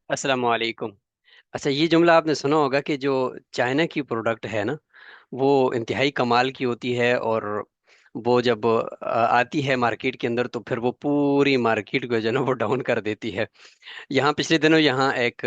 अस्सलाम वालेकुम। अच्छा, ये जुमला आपने सुना होगा कि जो चाइना की प्रोडक्ट है ना, वो इंतहाई कमाल की होती है। और वो जब आती है मार्केट के अंदर तो फिर वो पूरी मार्केट को जो है ना वो डाउन कर देती है। यहाँ पिछले दिनों यहाँ एक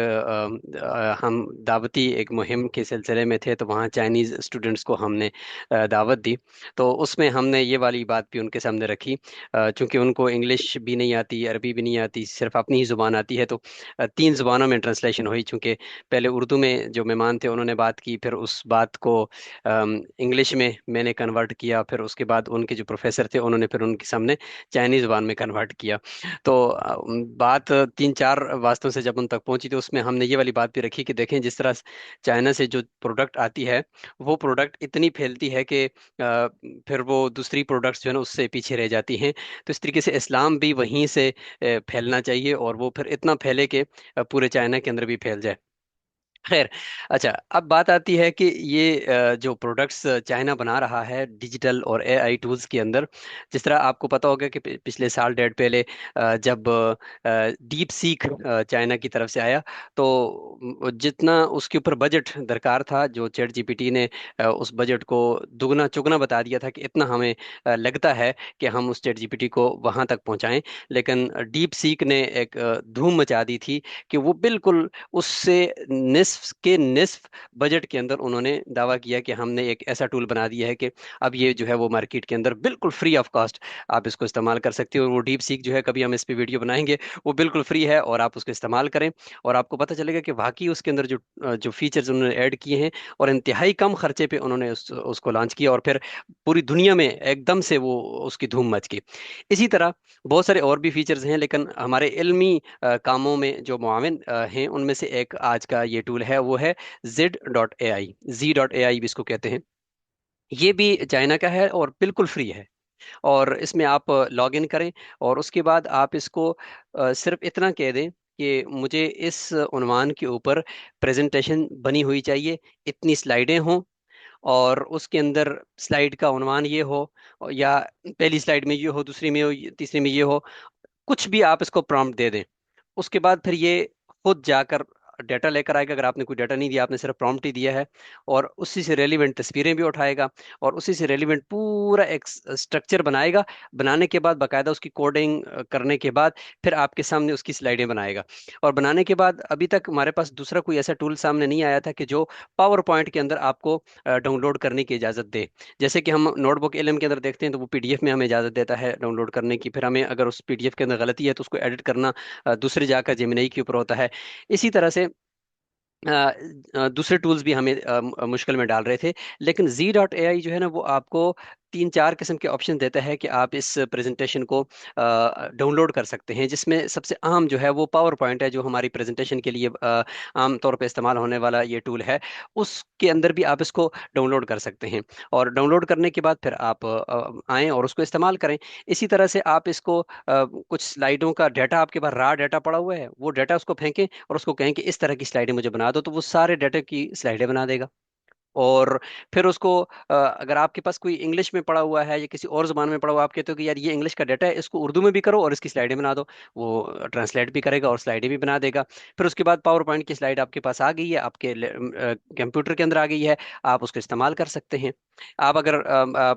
हम दावती एक मुहिम के सिलसिले में थे, तो वहाँ चाइनीज़ स्टूडेंट्स को हमने दावत दी। तो उसमें हमने ये वाली बात भी उनके सामने रखी। चूंकि उनको इंग्लिश भी नहीं आती, अरबी भी नहीं आती, सिर्फ अपनी ही ज़ुबान आती है। तो तीन ज़ुबानों में ट्रांसलेशन हुई। चूंकि पहले उर्दू में जो मेहमान थे उन्होंने बात की, फिर उस बात को इंग्लिश में मैंने कन्वर्ट किया, फिर उसके बाद उनके जो प्रोफेसर थे उन्होंने फिर उनके सामने चाइनीज़ ज़ुबान में कन्वर्ट किया। तो बात तीन चार वास्तव से जब उन तक पहुंची तो उसमें हमने ये वाली बात भी रखी कि देखें, जिस तरह चाइना से जो प्रोडक्ट आती है वो प्रोडक्ट इतनी फैलती है कि फिर वो दूसरी प्रोडक्ट्स जो है ना उससे पीछे रह जाती हैं। तो इस तरीके से इस्लाम भी वहीं से फैलना चाहिए, और वो फिर इतना फैले कि पूरे चाइना के अंदर भी फैल जाए। खैर, अच्छा, अब बात आती है कि ये जो प्रोडक्ट्स चाइना बना रहा है डिजिटल और एआई टूल्स के अंदर। जिस तरह आपको पता होगा कि पिछले साल डेढ़ पहले जब डीप सीक चाइना की तरफ से आया, तो जितना उसके ऊपर बजट दरकार था, जो चैट जीपीटी ने उस बजट को दुगना चुगना बता दिया था कि इतना हमें लगता है कि हम उस चैट जीपीटी को वहां तक पहुंचाएं। लेकिन डीप सीक ने एक धूम मचा दी थी कि वो बिल्कुल उससे निस्फ के निस्फ बजट के अंदर उन्होंने दावा किया कि हमने एक ऐसा टूल बना दिया है कि अब ये जो है वो मार्केट के अंदर बिल्कुल फ्री ऑफ कॉस्ट आप इसको इस्तेमाल कर सकते हो। और वो डीप सीक जो है, कभी हम इस पे वीडियो बनाएंगे, वो बिल्कुल फ्री है और आप उसको इस्तेमाल करें। और आपको पता चलेगा कि वाकई उसके अंदर जो फीचर्स उन्होंने ऐड किए हैं और इंतहाई कम खर्चे पे उन्होंने उसको लॉन्च किया, और फिर पूरी दुनिया में एकदम से वो उसकी धूम मच गई। इसी तरह बहुत सारे और भी फीचर्स हैं, लेकिन हमारे इल्मी कामों में जो मुआविन हैं उनमें से एक आज का ये टूल है, वो है Z.ai। Z.ai भी इसको कहते हैं। ये भी चाइना का है और बिल्कुल फ्री है। और इसमें आप लॉग इन करें, और उसके बाद आप इसको सिर्फ इतना कह दें कि मुझे इस उन्वान के ऊपर प्रेजेंटेशन बनी हुई चाहिए, इतनी स्लाइडें हों, और उसके अंदर स्लाइड का उन्वान ये हो, या पहली स्लाइड में ये हो, दूसरी में हो, तीसरी में ये हो। कुछ भी आप इसको प्रॉम्प्ट दे दें, उसके बाद फिर ये खुद जाकर डाटा लेकर आएगा। अगर आपने कोई डाटा नहीं दिया, आपने सिर्फ प्रॉम्प्ट ही दिया है, और उसी से रेलिवेंट तस्वीरें भी उठाएगा, और उसी से रेलिवेंट पूरा एक स्ट्रक्चर बनाएगा। बनाने के बाद बाकायदा उसकी कोडिंग करने के बाद फिर आपके सामने उसकी स्लाइडें बनाएगा। और बनाने के बाद अभी तक हमारे पास दूसरा कोई ऐसा टूल सामने नहीं आया था कि जो पावर पॉइंट के अंदर आपको डाउनलोड करने की इजाज़त दे। जैसे कि हम नोटबुक एलएम के अंदर देखते हैं तो वो पीडीएफ में हमें इजाज़त देता है डाउनलोड करने की, फिर हमें अगर उस पीडीएफ के अंदर गलती है तो उसको एडिट करना दूसरे जाकर जेमिनी के ऊपर होता है। इसी तरह से दूसरे टूल्स भी हमें मुश्किल में डाल रहे थे। लेकिन Z.ai जो है ना वो आपको तीन चार किस्म के ऑप्शन देता है कि आप इस प्रेजेंटेशन को डाउनलोड कर सकते हैं, जिसमें सबसे आम जो है वो पावर पॉइंट है, जो हमारी प्रेजेंटेशन के लिए आम तौर पे इस्तेमाल होने वाला ये टूल है। उसके अंदर भी आप इसको डाउनलोड कर सकते हैं, और डाउनलोड करने के बाद फिर आप आएँ और उसको इस्तेमाल करें। इसी तरह से आप इसको कुछ स्लाइडों का डाटा, आपके पास रा डाटा पड़ा हुआ है, वो डाटा उसको फेंकें और उसको कहें कि इस तरह की स्लाइडें मुझे बना दो, तो वो सारे डाटा की स्लाइडें बना देगा। और फिर उसको अगर आपके पास कोई इंग्लिश में पढ़ा हुआ है या किसी और जुबान में पढ़ा हुआ, आप कहते हो कि यार ये इंग्लिश का डाटा है, इसको उर्दू में भी करो और इसकी स्लाइडें बना दो, वो ट्रांसलेट भी करेगा और स्लाइडें भी बना देगा। फिर उसके बाद पावर पॉइंट की स्लाइड आपके पास आ गई है, आपके कंप्यूटर के अंदर आ गई है, आप उसको इस्तेमाल कर सकते हैं। आप अगर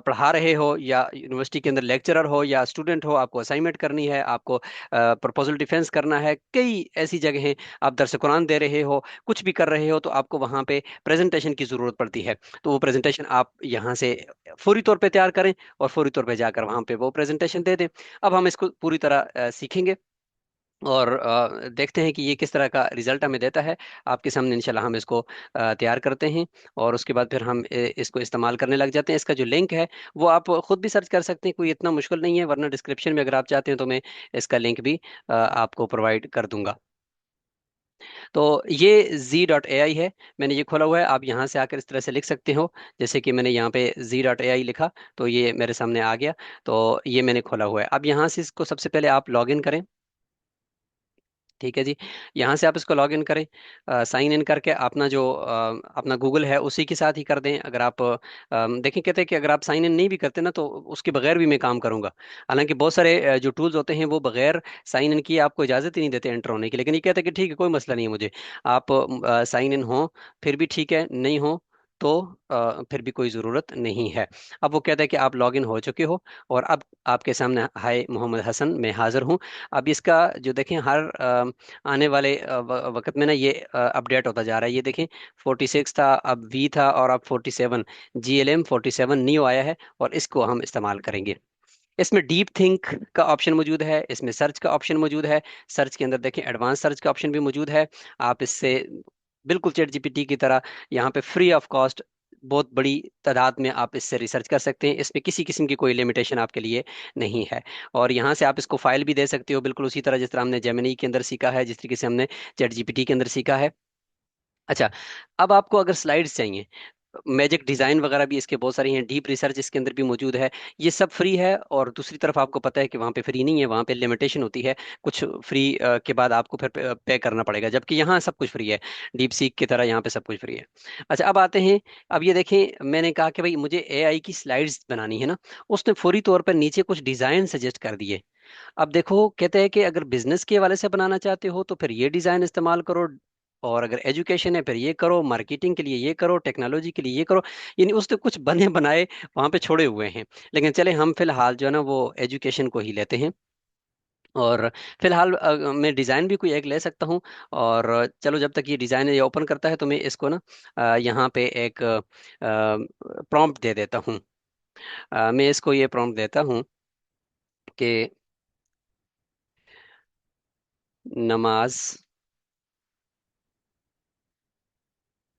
पढ़ा रहे हो, या यूनिवर्सिटी के अंदर लेक्चरर हो या स्टूडेंट हो, आपको असाइनमेंट करनी है, आपको प्रपोजल डिफेंस करना है, कई ऐसी जगह हैं, आप दरस कुरान दे रहे हो, कुछ भी कर रहे हो, तो आपको वहां पे प्रेजेंटेशन की जरूरत पड़ती है। तो वो प्रेजेंटेशन आप यहाँ से फौरी तौर पे तैयार करें, और फौरी तौर पे जाकर वहां पे वो प्रेजेंटेशन दे दें। अब हम इसको पूरी तरह सीखेंगे, और देखते हैं कि ये किस तरह का रिजल्ट हमें देता है। आपके सामने इंशाल्लाह हम इसको तैयार करते हैं, और उसके बाद फिर हम इसको इस्तेमाल करने लग जाते हैं। इसका जो लिंक है वो आप खुद भी सर्च कर सकते हैं, कोई इतना मुश्किल नहीं है, वरना डिस्क्रिप्शन में अगर आप चाहते हैं तो मैं इसका लिंक भी आपको प्रोवाइड कर दूंगा। तो ये Z.ai है, मैंने ये खोला हुआ है। आप यहाँ से आकर इस तरह से लिख सकते हो, जैसे कि मैंने यहाँ पे Z.ai लिखा तो ये मेरे सामने आ गया। तो ये मैंने खोला हुआ है। अब यहाँ से इसको सबसे पहले आप लॉग इन करें। ठीक है जी। यहाँ से आप इसको लॉग इन करें। साइन इन करके अपना जो अपना गूगल है उसी के साथ ही कर दें। अगर आप देखें, कहते हैं कि अगर आप साइन इन नहीं भी करते ना तो उसके बगैर भी मैं काम करूंगा। हालांकि बहुत सारे जो टूल्स होते हैं वो बगैर साइन इन किए आपको इजाजत ही नहीं देते एंटर होने की, लेकिन ये कहते हैं कि ठीक है कोई मसला नहीं है मुझे। आप साइन इन हो फिर भी ठीक है, नहीं हो तो फिर भी कोई ज़रूरत नहीं है। अब वो कहता है कि आप लॉग इन हो चुके हो और अब आपके सामने हाय मोहम्मद हसन मैं हाजिर हूँ। अब इसका जो देखें हर आने वाले वक्त में ना ये अपडेट होता जा रहा है। ये देखें 46 था, अब वी था, और अब 47 GLM 47 न्यू आया है और इसको हम इस्तेमाल करेंगे। इसमें डीप थिंक का ऑप्शन मौजूद है, इसमें सर्च का ऑप्शन मौजूद है। सर्च के अंदर देखें एडवांस सर्च का ऑप्शन भी मौजूद है। आप इससे बिल्कुल चैट जीपीटी की तरह यहाँ पे फ्री ऑफ कॉस्ट बहुत बड़ी तादाद में आप इससे रिसर्च कर सकते हैं। इसमें किसी किस्म की कोई लिमिटेशन आपके लिए नहीं है। और यहाँ से आप इसको फाइल भी दे सकते हो, बिल्कुल उसी तरह जिस तरह हमने जेमिनी के अंदर सीखा है, जिस तरीके से हमने चैट जीपीटी के अंदर सीखा है। अच्छा, अब आपको अगर स्लाइड्स चाहिए, मैजिक डिजाइन वगैरह भी इसके बहुत सारी हैं, डीप रिसर्च इसके अंदर भी मौजूद है। ये सब फ्री है, और दूसरी तरफ आपको पता है कि वहाँ पे फ्री नहीं है, वहाँ पे लिमिटेशन होती है। कुछ फ्री के बाद आपको फिर पे करना पड़ेगा, जबकि यहाँ सब कुछ फ्री है। डीप सीक की तरह यहाँ पे सब कुछ फ्री है। अच्छा, अब आते हैं। अब ये देखें, मैंने कहा कि भाई मुझे एआई की स्लाइड्स बनानी है ना, उसने फौरी तौर पर नीचे कुछ डिजाइन सजेस्ट कर दिए। अब देखो, कहते हैं कि अगर बिजनेस के हवाले से बनाना चाहते हो तो फिर ये डिजाइन इस्तेमाल करो, और अगर एजुकेशन है फिर ये करो, मार्केटिंग के लिए ये करो, टेक्नोलॉजी के लिए ये करो। यानी उसने कुछ बने बनाए वहां पे छोड़े हुए हैं। लेकिन चले हम फिलहाल जो है ना वो एजुकेशन को ही लेते हैं। और फिलहाल मैं डिज़ाइन भी कोई एक ले सकता हूँ। और चलो, जब तक ये डिज़ाइन ये ओपन करता है तो मैं इसको ना यहाँ पे एक प्रॉम्प्ट दे देता हूँ। मैं इसको ये प्रॉम्प्ट देता हूँ कि नमाज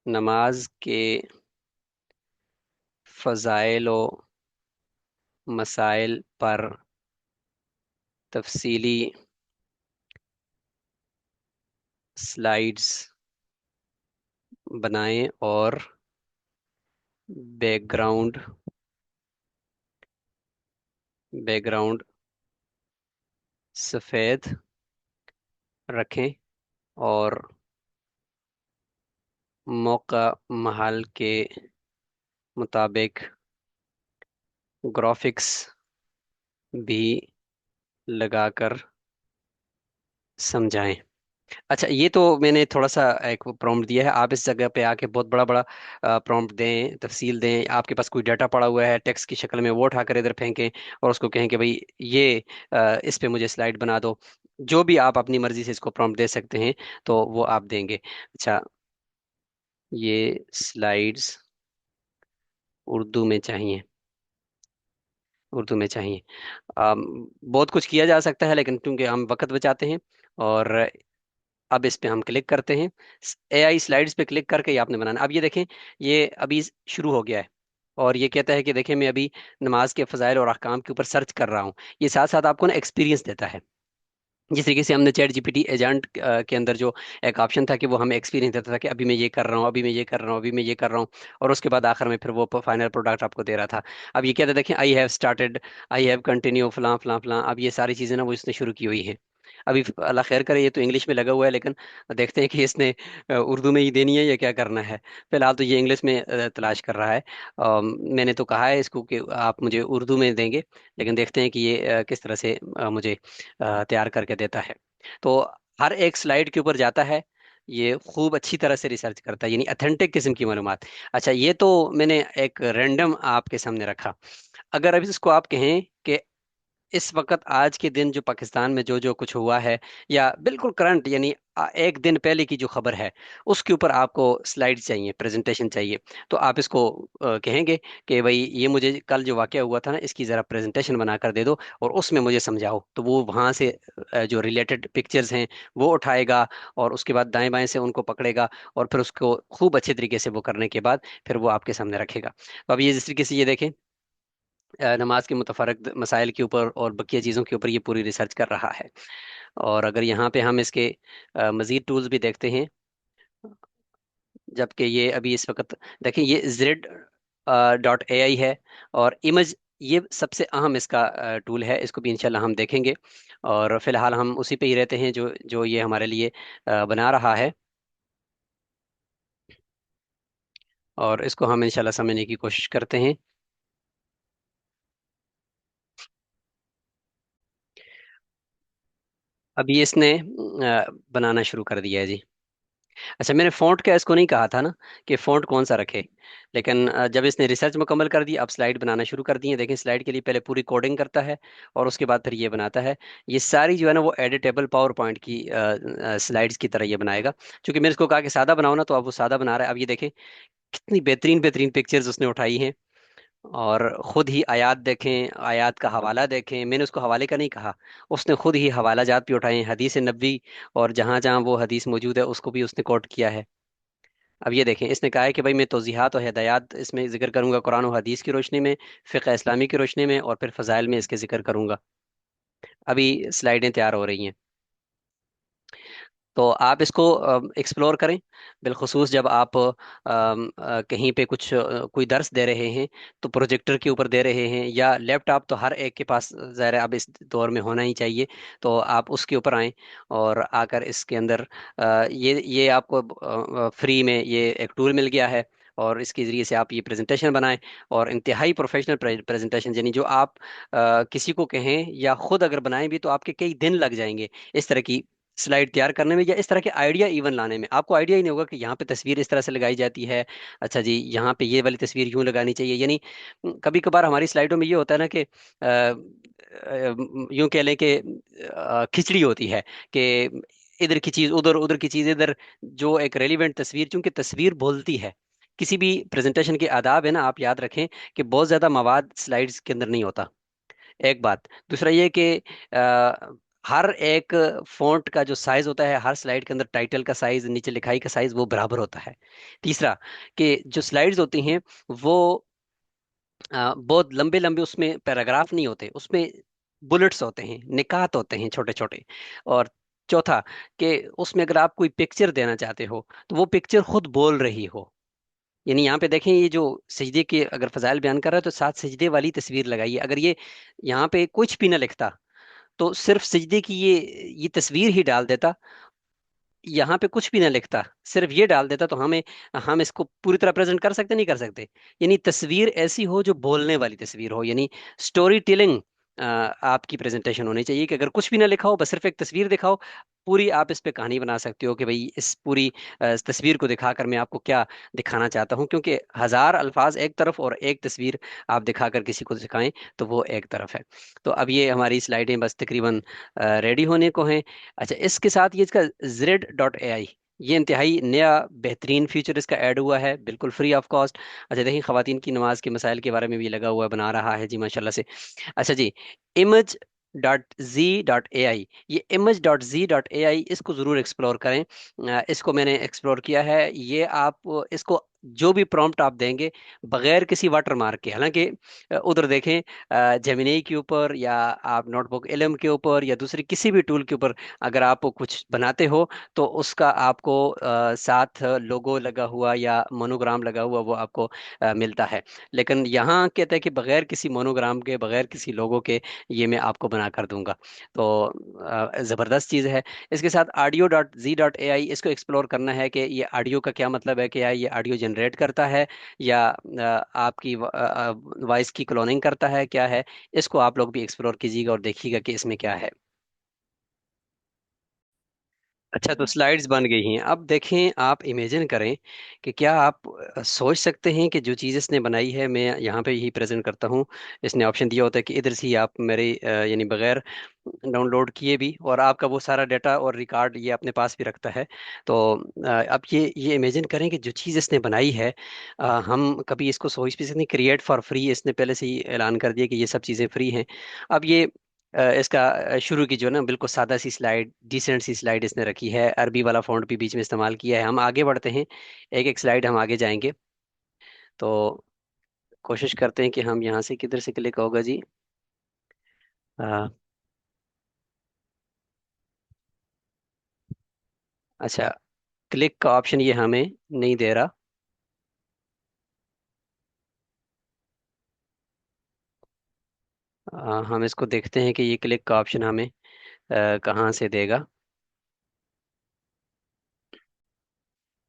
नमाज के फ़ज़ाइल व मसाइल पर तफसीली स्लाइड्स बनाएं और बैकग्राउंड बैकग्राउंड सफ़ेद रखें, और मौका महल के मुताबिक ग्राफिक्स भी लगाकर समझाएं। अच्छा, ये तो मैंने थोड़ा सा एक प्रॉम्प्ट दिया है। आप इस जगह पे आके बहुत बड़ा बड़ा प्रॉम्प्ट दें, तफसील दें। आपके पास कोई डाटा पड़ा हुआ है टेक्स्ट की शक्ल में, वो उठाकर इधर फेंकें और उसको कहें कि भाई ये इस पे मुझे स्लाइड बना दो। जो भी आप अपनी मर्जी से इसको प्रॉम्प्ट दे सकते हैं, तो वो आप देंगे। अच्छा, ये स्लाइड्स उर्दू में चाहिए, उर्दू में चाहिए। बहुत कुछ किया जा सकता है, लेकिन क्योंकि हम वक्त बचाते हैं, और अब इस पे हम क्लिक करते हैं। एआई स्लाइड्स पे क्लिक करके ये आपने बनाना। अब ये देखें, ये अभी शुरू हो गया है। और ये कहता है कि देखें मैं अभी नमाज के फजाइल और अहकाम के ऊपर सर्च कर रहा हूँ। ये साथ साथ आपको ना एक्सपीरियंस देता है। जिस तरीके से हमने चैट जीपीटी एजेंट के अंदर जो एक ऑप्शन था कि वो हमें एक्सपीरियंस देता था कि अभी मैं ये कर रहा हूँ, अभी मैं ये कर रहा हूँ, अभी मैं ये कर रहा हूँ, और उसके बाद आखिर में फिर वो फाइनल प्रोडक्ट आपको दे रहा था। अब ये कहते देखें, I have started, I have continue, फलां फलां फलां। अब ये सारी चीज़ें ना वो इसने शुरू की हुई है। अभी अल्लाह खैर करे, ये तो इंग्लिश में लगा हुआ है, लेकिन देखते हैं कि इसने उर्दू में ही देनी है या क्या करना है। फिलहाल तो ये इंग्लिश में तलाश कर रहा है। मैंने तो कहा है इसको कि आप मुझे उर्दू में देंगे, लेकिन देखते हैं कि ये किस तरह से मुझे तैयार करके देता है। तो हर एक स्लाइड के ऊपर जाता है, ये खूब अच्छी तरह से रिसर्च करता है, यानी अथेंटिक किस्म की मालूमात। अच्छा, ये तो मैंने एक रैंडम आपके सामने रखा। अगर अभी इसको आप कहें कि इस वक्त आज के दिन जो पाकिस्तान में जो जो कुछ हुआ है, या बिल्कुल करंट, यानी एक दिन पहले की जो खबर है, उसके ऊपर आपको स्लाइड चाहिए, प्रेजेंटेशन चाहिए, तो आप इसको कहेंगे कि भाई ये मुझे कल जो वाकया हुआ था ना इसकी ज़रा प्रेजेंटेशन बना कर दे दो और उसमें मुझे समझाओ। तो वो वहाँ से जो रिलेटेड पिक्चर्स हैं वो उठाएगा, और उसके बाद दाएं बाएं से उनको पकड़ेगा, और फिर उसको खूब अच्छे तरीके से वो करने के बाद फिर वो आपके सामने रखेगा। तो अब ये जिस तरीके से ये देखें, नमाज के मुतफरक मसाइल के ऊपर और बकिया चीज़ों के ऊपर ये पूरी रिसर्च कर रहा है। और अगर यहाँ पे हम इसके मज़ीद टूल्स भी देखते हैं, जबकि ये अभी इस वक्त देखें, ये जेड डॉट ए आई है, और इमेज ये सबसे अहम इसका टूल है, इसको भी इंशाल्लाह हम देखेंगे। और फिलहाल हम उसी पे ही रहते हैं जो जो ये हमारे लिए बना रहा है, और इसको हम इंशाल्लाह समझने की कोशिश करते हैं। अभी इसने बनाना शुरू कर दिया है जी। अच्छा, मैंने फ़ॉन्ट का इसको नहीं कहा था ना कि फ़ॉन्ट कौन सा रखे, लेकिन जब इसने रिसर्च मुकम्मल कर दी, अब स्लाइड बनाना शुरू कर दी है। देखें, स्लाइड के लिए पहले पूरी कोडिंग करता है और उसके बाद फिर ये बनाता है। ये सारी जो है ना वो एडिटेबल पावर पॉइंट की स्लाइड्स की तरह ये बनाएगा। क्योंकि मैंने इसको कहा कि सादा बनाओ ना, तो अब वो सादा बना रहा है। अब ये देखें कितनी बेहतरीन बेहतरीन पिक्चर्स उसने उठाई हैं। और खुद ही आयात देखें, आयात का हवाला देखें, मैंने उसको हवाले का नहीं कहा, उसने खुद ही हवाला जात भी उठाए हैं, हदीस नबवी, और जहां जहां वो हदीस मौजूद है उसको भी उसने कोट किया है। अब ये देखें, इसने कहा है कि भाई मैं तौजीहात और हिदायत इसमें जिक्र करूंगा कुरान और हदीस की रोशनी में, फ़िक़्ह इस्लामी की रोशनी में, और फिर फ़ज़ाइल में इसके जिक्र करूंगा। अभी स्लाइडें तैयार हो रही हैं, तो आप इसको एक्सप्लोर करें। बिलखुसूस जब आप कहीं पे कुछ कोई दर्स दे रहे हैं, तो प्रोजेक्टर के ऊपर दे रहे हैं, या लैपटॉप तो हर एक के पास ज़ाहिर है अब इस दौर में होना ही चाहिए। तो आप उसके ऊपर आएँ और आकर इसके अंदर ये आपको फ्री में ये एक टूल मिल गया है, और इसके ज़रिए से आप ये प्रेजेंटेशन बनाएं। और इंतहाई प्रोफेशनल प्रेजेंटेशन, यानी जो आप किसी को कहें या खुद अगर बनाएं भी तो आपके कई दिन लग जाएंगे इस तरह की स्लाइड तैयार करने में, या इस तरह के आइडिया इवन लाने में। आपको आइडिया ही नहीं होगा कि यहाँ पे तस्वीर इस तरह से लगाई जाती है, अच्छा जी यहाँ पे ये वाली तस्वीर यूं लगानी चाहिए। यानी कभी कभार हमारी स्लाइडों में ये होता है ना कि यूं कह लें कि खिचड़ी होती है, कि इधर की चीज उधर, उधर की चीज इधर। जो एक रेलिवेंट तस्वीर, चूंकि तस्वीर बोलती है, किसी भी प्रेजेंटेशन के आदाब है ना, आप याद रखें कि बहुत ज्यादा मवाद स्लाइड्स के अंदर नहीं होता। एक बात, दूसरा ये कि हर एक फॉन्ट का जो साइज होता है, हर स्लाइड के अंदर टाइटल का साइज, नीचे लिखाई का साइज वो बराबर होता है। तीसरा, कि जो स्लाइड्स होती हैं वो बहुत लंबे लंबे उसमें पैराग्राफ नहीं होते, उसमें बुलेट्स होते हैं, निकात होते हैं छोटे छोटे। और चौथा, कि उसमें अगर आप कोई पिक्चर देना चाहते हो तो वो पिक्चर खुद बोल रही हो। यानी यहाँ पे देखें, ये जो सजदे के अगर फजाइल बयान कर रहा है तो साथ सजदे वाली तस्वीर लगाइए। अगर ये यहाँ पे कुछ भी ना लिखता, तो सिर्फ सजदे की ये तस्वीर ही डाल देता, यहाँ पे कुछ भी ना लिखता, सिर्फ ये डाल देता, तो हम इसको पूरी तरह प्रेजेंट कर सकते नहीं कर सकते। यानी तस्वीर ऐसी हो जो बोलने वाली तस्वीर हो, यानी स्टोरी टेलिंग आपकी प्रेजेंटेशन होनी चाहिए, कि अगर कुछ भी ना लिखा हो, बस सिर्फ एक तस्वीर दिखाओ, पूरी आप इस पे कहानी बना सकते हो कि भाई इस पूरी तस्वीर को दिखाकर मैं आपको क्या दिखाना चाहता हूँ। क्योंकि हजार अल्फाज एक तरफ और एक तस्वीर आप दिखाकर किसी को दिखाएं तो वो एक तरफ है। तो अब ये हमारी स्लाइडें बस तकरीबन रेडी होने को हैं। अच्छा, इसके साथ ये इसका Zred.ai, ये इंतहाई नया बेहतरीन फीचर इसका ऐड हुआ है, बिल्कुल फ्री ऑफ कॉस्ट। अच्छा देखिए, खवातीन की नमाज के मसाइल के बारे में भी लगा हुआ है, बना रहा है जी माशाल्लाह से। अच्छा जी, image.z.ai, ये image.z.ai, इसको ज़रूर एक्सप्लोर करें। इसको मैंने एक्सप्लोर किया है। ये आप इसको जो भी प्रॉम्प्ट आप देंगे बगैर किसी वाटर मार्क के, हालांकि उधर देखें जेमिनी के ऊपर, या आप नोटबुक एलएम के ऊपर, या दूसरी किसी भी टूल के ऊपर अगर आप कुछ बनाते हो तो उसका आपको साथ लोगो लगा हुआ या मोनोग्राम लगा हुआ वो आपको मिलता है। लेकिन यहाँ कहता है कि बगैर किसी मोनोग्राम के, बगैर किसी लोगो के ये मैं आपको बना कर दूंगा। तो ज़बरदस्त चीज़ है। इसके साथ audio.z.ai, इसको एक्सप्लोर करना है कि ये ऑडियो का क्या मतलब है, कि क्या ये ऑडियो जनरेट करता है या आपकी वॉइस की क्लोनिंग करता है, क्या है। इसको आप लोग भी एक्सप्लोर कीजिएगा और देखिएगा कि इसमें क्या है। अच्छा, तो स्लाइड्स बन गई हैं। अब देखें, आप इमेजिन करें कि क्या आप सोच सकते हैं कि जो चीज़ इसने बनाई है, मैं यहाँ पे यही प्रेजेंट करता हूँ। इसने ऑप्शन दिया होता है कि इधर से ही आप मेरे यानी बगैर डाउनलोड किए भी, और आपका वो सारा डाटा और रिकॉर्ड ये अपने पास भी रखता है। तो अब ये इमेजिन करें कि जो चीज़ इसने बनाई है, हम कभी इसको सोच भी सकते नहीं। क्रिएट फॉर फ्री, इसने पहले से ही ऐलान कर दिया कि ये सब चीज़ें फ्री हैं। अब ये इसका शुरू की जो ना बिल्कुल सादा सी स्लाइड, डिसेंट सी स्लाइड इसने रखी है, अरबी वाला फॉन्ट भी बीच में इस्तेमाल किया है। हम आगे बढ़ते हैं, एक एक स्लाइड हम आगे जाएंगे। तो कोशिश करते हैं कि हम यहाँ से किधर से क्लिक होगा जी। अ, अच्छा, क्लिक का ऑप्शन ये हमें नहीं दे रहा। हम इसको देखते हैं कि ये क्लिक का ऑप्शन हमें कहाँ से देगा।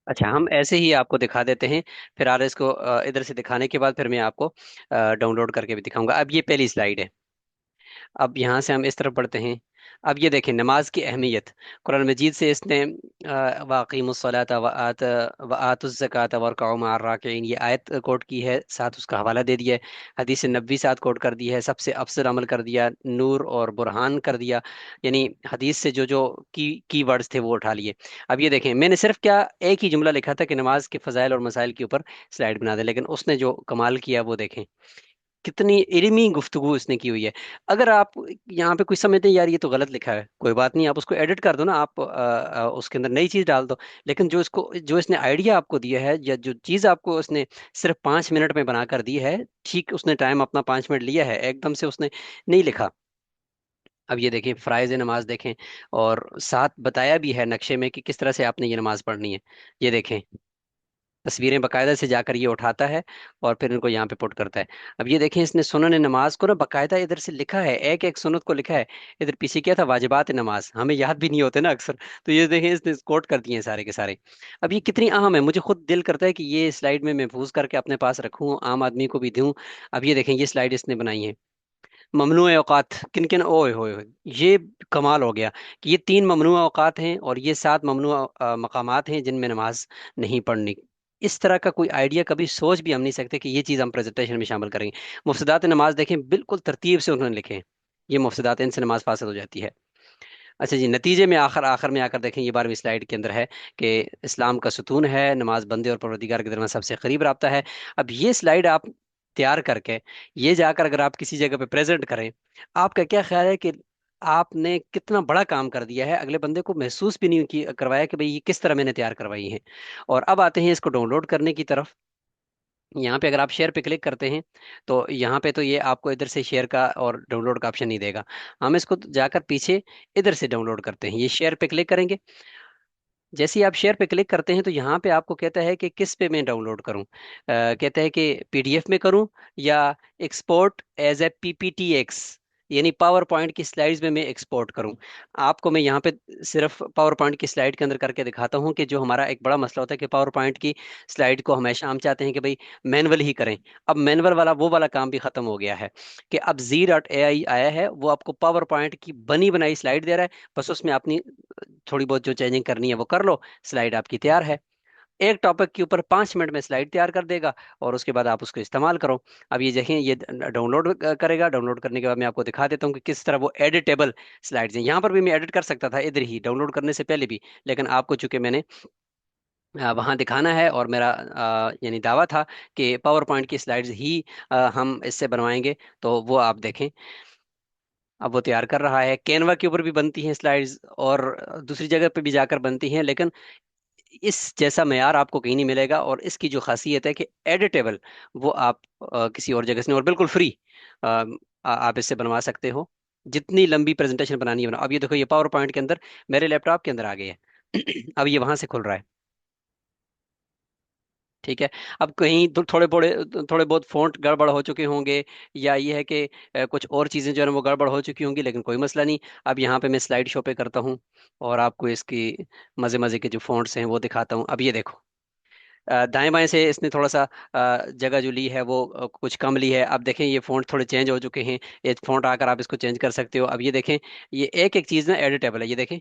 अच्छा, हम ऐसे ही आपको दिखा देते हैं। फिर आर एस को इधर से दिखाने के बाद फिर मैं आपको डाउनलोड करके भी दिखाऊंगा। अब ये पहली स्लाइड है। अब यहाँ से हम इस तरफ बढ़ते हैं। अब ये देखें नमाज की अहमियत। कुरान मजीद से इसने वाक़ीमुस्सलात व आतुज़्ज़कात वरकऊ मअर्राकिईन, ये आयत कोट की है, साथ उसका हवाला दे दिया है। हदीस नबवी साथ कोट कर दी है, सबसे अफजल अमल कर दिया, नूर और बुरहान कर दिया। यानी हदीस से जो जो की वर्ड्स थे वो उठा लिए। अब ये देखें, मैंने सिर्फ क्या एक ही जुमला लिखा था कि नमाज के फ़ज़ाइल और मसाइल के ऊपर स्लाइड बना दे, लेकिन उसने जो कमाल किया वो देखें। कितनी इल्मी गुफ्तगू इसने की हुई है। अगर आप यहाँ पे कुछ समझते हैं यार ये तो गलत लिखा है, कोई बात नहीं, आप उसको एडिट कर दो ना, आप उसके अंदर नई चीज डाल दो। लेकिन जो इसने आइडिया आपको दिया है, या जो चीज आपको उसने सिर्फ 5 मिनट में बना कर दी है, ठीक उसने टाइम अपना 5 मिनट लिया है, एकदम से उसने नहीं लिखा। अब ये देखें, फ़राइज़ नमाज देखें, और साथ बताया भी है नक्शे में कि किस तरह से आपने ये नमाज पढ़नी है। ये देखें, तस्वीरें बाकायदा से जाकर ये उठाता है और फिर इनको यहाँ पे पुट करता है। अब ये देखें, इसने सुनन नमाज को ना बाकायदा इधर से लिखा है, एक एक सुन्नत को लिखा है। इधर पीछे क्या था, वाजिबात नमाज, हमें याद भी नहीं होते ना अक्सर। तो ये देखें, इसने कोट कर दिए हैं सारे के सारे। अब ये कितनी अहम है, मुझे खुद दिल करता है कि ये स्लाइड में महफूज करके अपने पास रखूँ, आम आदमी को भी दूँ। अब ये देखें, ये स्लाइड इसने बनाई है। ममनू औकात किन किन, ओए होए होए, ये कमाल हो गया कि ये 3 ममनू औकात हैं और ये 7 ममनू मकामात हैं जिनमें नमाज नहीं पढ़नी। इस तरह का कोई आइडिया कभी सोच भी हम नहीं सकते कि ये चीज़ हम प्रेजेंटेशन में शामिल करेंगे। मुफसदात नमाज देखें, बिल्कुल तरतीब से उन्होंने लिखे हैं। ये मुफसदात, इनसे नमाज फासद हो जाती है। अच्छा जी, नतीजे में आखिर आखिर में आकर देखें, ये 12वीं स्लाइड के अंदर है कि इस्लाम का सुतून है नमाज, बंदे और परवरदिगार के दरमियान सबसे करीब रब्ता है। अब ये स्लाइड आप तैयार करके ये जाकर अगर आप किसी जगह पे प्रेजेंट करें, आपका क्या ख्याल है कि आपने कितना बड़ा काम कर दिया है, अगले बंदे को महसूस भी नहीं करवाया कि भाई ये किस तरह मैंने तैयार करवाई है। और अब आते हैं इसको डाउनलोड करने की तरफ। यहाँ पे अगर आप शेयर पे क्लिक करते हैं तो यहाँ पे तो ये आपको इधर से शेयर का और डाउनलोड का ऑप्शन नहीं देगा। हम इसको जाकर पीछे इधर से डाउनलोड करते हैं, ये शेयर पे क्लिक करेंगे। जैसे ही आप शेयर पे क्लिक करते हैं तो यहाँ पे आपको कहता है कि किस पे मैं डाउनलोड करूँ। कहता है कि पीडीएफ में करूँ या एक्सपोर्ट एज ए पीपीटीएक्स, यानी पावर पॉइंट की स्लाइड्स में मैं एक्सपोर्ट करूँ। आपको मैं यहाँ पे सिर्फ पावर पॉइंट की स्लाइड के अंदर करके दिखाता हूँ कि जो हमारा एक बड़ा मसला होता है कि पावर पॉइंट की स्लाइड को हमेशा हम चाहते हैं कि भाई मैनुअल ही करें। अब मैनुअल वाला वो वाला काम भी खत्म हो गया है कि अब Z.ai आया है, वो आपको पावर पॉइंट की बनी बनाई स्लाइड दे रहा है। बस उसमें अपनी थोड़ी बहुत जो चेंजिंग करनी है वो कर लो, स्लाइड आपकी तैयार है। एक टॉपिक के ऊपर 5 मिनट में स्लाइड तैयार कर देगा और उसके बाद आप उसको इस्तेमाल करो। अब ये देखें, ये डाउनलोड करेगा। डाउनलोड करने के बाद मैं आपको दिखा देता हूँ कि किस तरह वो एडिटेबल स्लाइड्स हैं। यहाँ पर भी मैं एडिट कर सकता था इधर ही डाउनलोड करने से पहले भी, लेकिन आपको चूंकि मैंने वहाँ दिखाना है और मेरा यानी दावा था कि पावर पॉइंट की स्लाइड्स ही हम इससे बनवाएंगे, तो वो आप देखें। अब वो तैयार कर रहा है, कैनवा के ऊपर भी बनती हैं स्लाइड्स और दूसरी जगह पे भी जाकर बनती हैं, लेकिन इस जैसा मेयार आपको कहीं नहीं मिलेगा। और इसकी जो खासियत है कि एडिटेबल, वो आप किसी और जगह से नहीं, और बिल्कुल फ्री आप इससे बनवा सकते हो। जितनी लंबी प्रेजेंटेशन बनानी है बनाओ। अब ये देखो, ये पावर पॉइंट के अंदर मेरे लैपटॉप के अंदर आ गई है। अब ये वहां से खुल रहा है। ठीक है। अब कहीं तो थोड़े बहुत फ़ॉन्ट गड़बड़ हो चुके होंगे, या ये है कि कुछ और चीज़ें जो है ना वो गड़बड़ हो चुकी होंगी, लेकिन कोई मसला नहीं। अब यहाँ पे मैं स्लाइड शो पे करता हूँ और आपको इसकी मज़े मज़े के जो फ़ॉन्ट्स हैं वो दिखाता हूँ। अब ये देखो, दाएं बाएं से इसने थोड़ा सा जगह जो ली है वो कुछ कम ली है। अब देखें, ये फ़ॉन्ट थोड़े चेंज हो चुके हैं। ये फ़ॉन्ट आकर आप इसको चेंज कर सकते हो। अब ये देखें, ये एक एक चीज़ ना एडिटेबल है। ये देखें,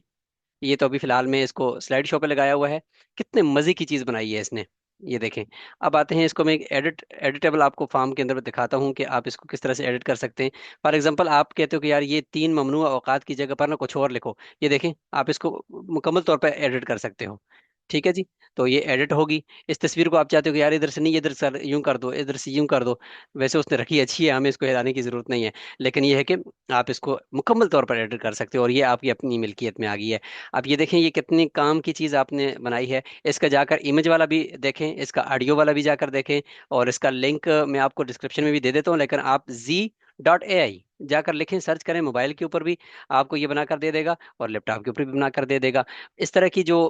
ये तो अभी फिलहाल में इसको स्लाइड शो पे लगाया हुआ है। कितने मजे की चीज बनाई है इसने, ये देखें। अब आते हैं, इसको मैं एक एडिटेबल आपको फॉर्म के अंदर दिखाता हूँ कि आप इसको किस तरह से एडिट कर सकते हैं। फॉर एग्जांपल, आप कहते हो कि यार ये 3 ममनू औकात की जगह पर ना कुछ और लिखो। ये देखें, आप इसको मुकम्मल तौर पर एडिट कर सकते हो। ठीक है जी। तो ये एडिट होगी। इस तस्वीर को आप चाहते हो कि यार इधर से नहीं, इधर से यूं कर दो, इधर से यूं कर दो। वैसे उसने रखी अच्छी है, हमें इसको हिलाने की जरूरत नहीं है। लेकिन ये है कि आप इसको मुकम्मल तौर पर एडिट कर सकते हो और ये आपकी अपनी मिल्कियत में आ गई है। अब ये देखें, ये कितनी काम की चीज़ आपने बनाई है। इसका जाकर इमेज वाला भी देखें, इसका ऑडियो वाला भी जाकर देखें, और इसका लिंक मैं आपको डिस्क्रिप्शन में भी दे देता हूँ। लेकिन आप Z.ai जाकर लिखें, सर्च करें, मोबाइल के ऊपर भी आपको ये बनाकर दे देगा और लैपटॉप के ऊपर भी बनाकर दे देगा। इस तरह की जो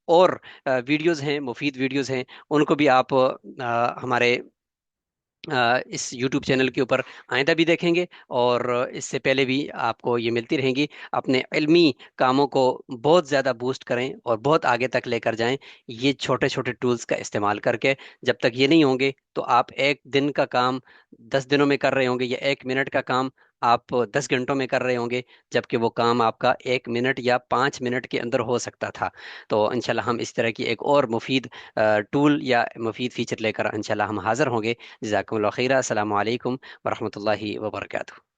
और वीडियोस हैं, मुफीद वीडियोस हैं, उनको भी आप हमारे इस YouTube चैनल के ऊपर आइंदा भी देखेंगे, और इससे पहले भी आपको ये मिलती रहेंगी। अपने इल्मी कामों को बहुत ज़्यादा बूस्ट करें और बहुत आगे तक लेकर जाएं, ये छोटे छोटे टूल्स का इस्तेमाल करके। जब तक ये नहीं होंगे तो आप एक दिन का काम 10 दिनों में कर रहे होंगे, या 1 मिनट का काम आप 10 घंटों में कर रहे होंगे, जबकि वो काम आपका 1 मिनट या 5 मिनट के अंदर हो सकता था। तो इंशाल्लाह हम इस तरह की एक और मुफीद टूल या मुफीद फीचर लेकर इंशाल्लाह हम हाजिर होंगे। जज़ाकुमुल्लाह खैरा। अस्सलामु अलैकुम वरहमतुल्लाहि वबरकातुहू।